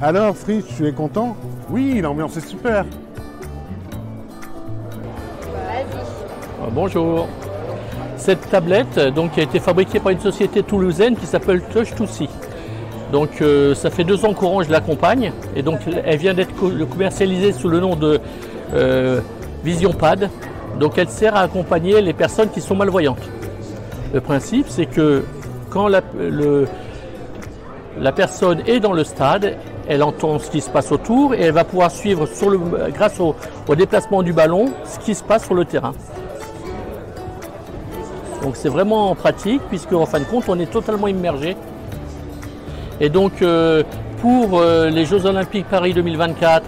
Alors Fritz, tu es content? Oui, l'ambiance est super. Bonjour. Cette tablette donc, a été fabriquée par une société toulousaine qui s'appelle Touch2See. Donc ça fait 2 ans qu'Orange l'accompagne et donc elle vient d'être commercialisée sous le nom de VisionPad. Donc elle sert à accompagner les personnes qui sont malvoyantes. Le principe c'est que quand la personne est dans le stade, elle entend ce qui se passe autour et elle va pouvoir suivre grâce au déplacement du ballon ce qui se passe sur le terrain. Donc c'est vraiment pratique puisque en fin de compte on est totalement immergé. Et donc pour les Jeux Olympiques Paris 2024,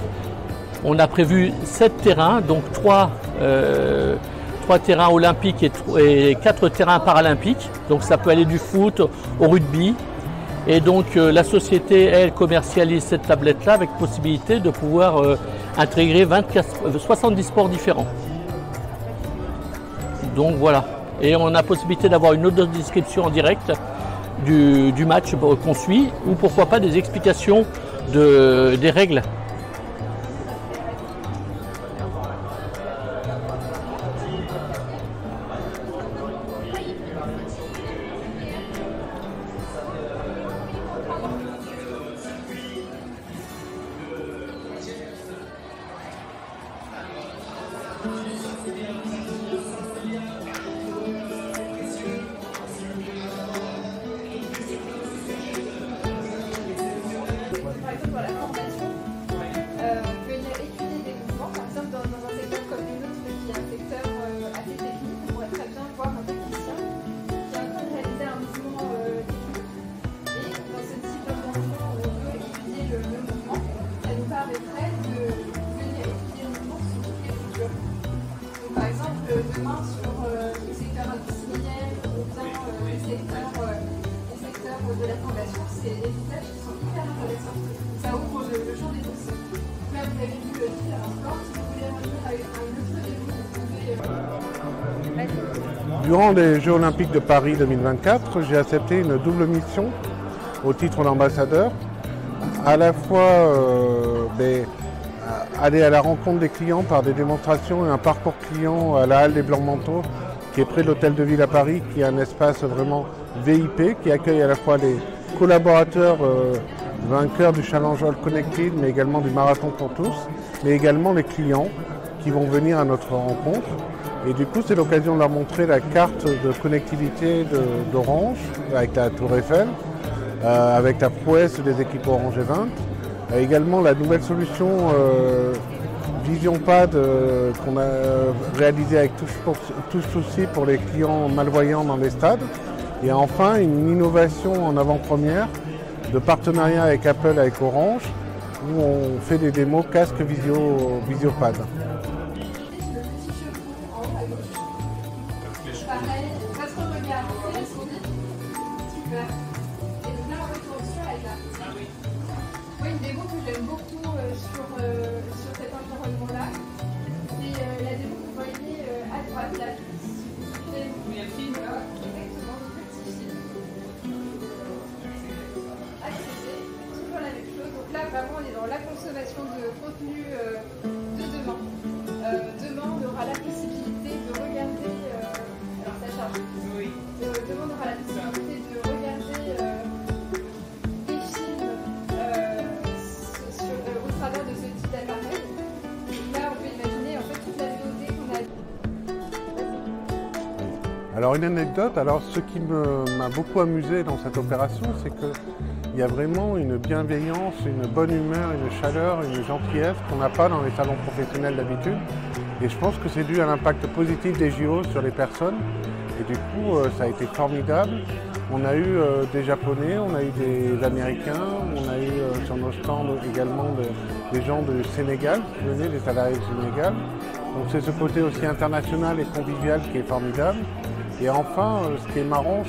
on a prévu 7 terrains, donc 3 terrains olympiques et 4 terrains paralympiques. Donc ça peut aller du foot au rugby. Et donc la société, elle, commercialise cette tablette-là avec possibilité de pouvoir intégrer 70 sports différents. Donc voilà. Et on a possibilité d'avoir une autre description en direct du match qu'on suit, ou pourquoi pas des explications des règles. Par exemple, dans la formation, venir étudier des mouvements, par exemple dans un secteur comme le nôtre qui est un secteur assez technique, on pourrait très bien voir un technicien qui est en train de réaliser un mouvement technique. Et dans ce type d'intervention où on veut étudier le mouvement, ça nous permettrait de venir étudier le mouvement sur toutes les cultures. Donc par exemple, demain sur le secteur industriel ou bien les secteurs de la formation, c'est des usages qui sont hyper intéressants. Ça ouvre le champ des possibles. Là, vous avez vu le fil à l'instant. Si vous voulez revenir avec un autre niveau, vous pouvez. Durant les Jeux Olympiques de Paris 2024, j'ai accepté une double mission au titre d'ambassadeur. À la fois aller à la rencontre des clients par des démonstrations et un parcours client à la Halle des Blancs-Manteaux, qui est près de l'Hôtel de Ville à Paris, qui est un espace vraiment VIP, qui accueille à la fois les collaborateurs vainqueurs du Challenge All Connected, mais également du Marathon pour tous, mais également les clients qui vont venir à notre rencontre. Et du coup, c'est l'occasion de leur montrer la carte de connectivité d'Orange, avec la Tour Eiffel, avec la prouesse des équipes Orange Event, également la nouvelle solution VisionPad qu'on a réalisée avec Touch2See pour les clients malvoyants dans les stades. Et enfin, une innovation en avant-première de partenariat avec Apple, avec Orange, où on fait des démos casque VisioPad. Pareil, votre regard, c'est le sourire. Super. Et donc là, on retourne sur la carte. Oui, une démo que j'aime beaucoup sur cet environnement-là, c'est la démo que vous voyez à droite, là. Exactement, le petit fil. Accéder, toujours la même chose. Donc là, vraiment, on est dans la consommation de contenu de demain. Demain, on aura la possibilité de regarder. Alors, ça charge. Oui. Demain, on aura la possibilité de regarder des films au travers de ce type d'appareil. Là, on peut imaginer en fait toute la vidéothèque qu'on a. Alors une anecdote, ce qui m'a beaucoup amusé dans cette opération, c'est qu'il y a vraiment une bienveillance, une bonne humeur, une chaleur, une gentillesse qu'on n'a pas dans les salons professionnels d'habitude. Et je pense que c'est dû à l'impact positif des JO sur les personnes. Et du coup, ça a été formidable. On a eu des Japonais, on a eu des Américains, on a eu sur nos stands également des gens du Sénégal qui venaient, des salariés du Sénégal. Donc c'est ce côté aussi international et convivial qui est formidable. Et enfin, ce qui est marrant,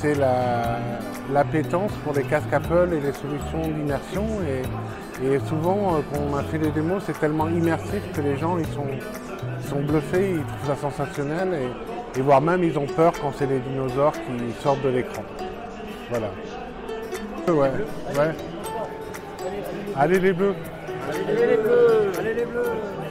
c'est l'appétence pour les casques Apple et les solutions d'immersion. Et souvent, quand on a fait des démos, c'est tellement immersif que les gens ils sont bluffés, ils trouvent ça sensationnel. Et voire même, ils ont peur quand c'est les dinosaures qui sortent de l'écran. Voilà. Ouais. Allez les Bleus. Allez les Bleus. Allez les Bleus.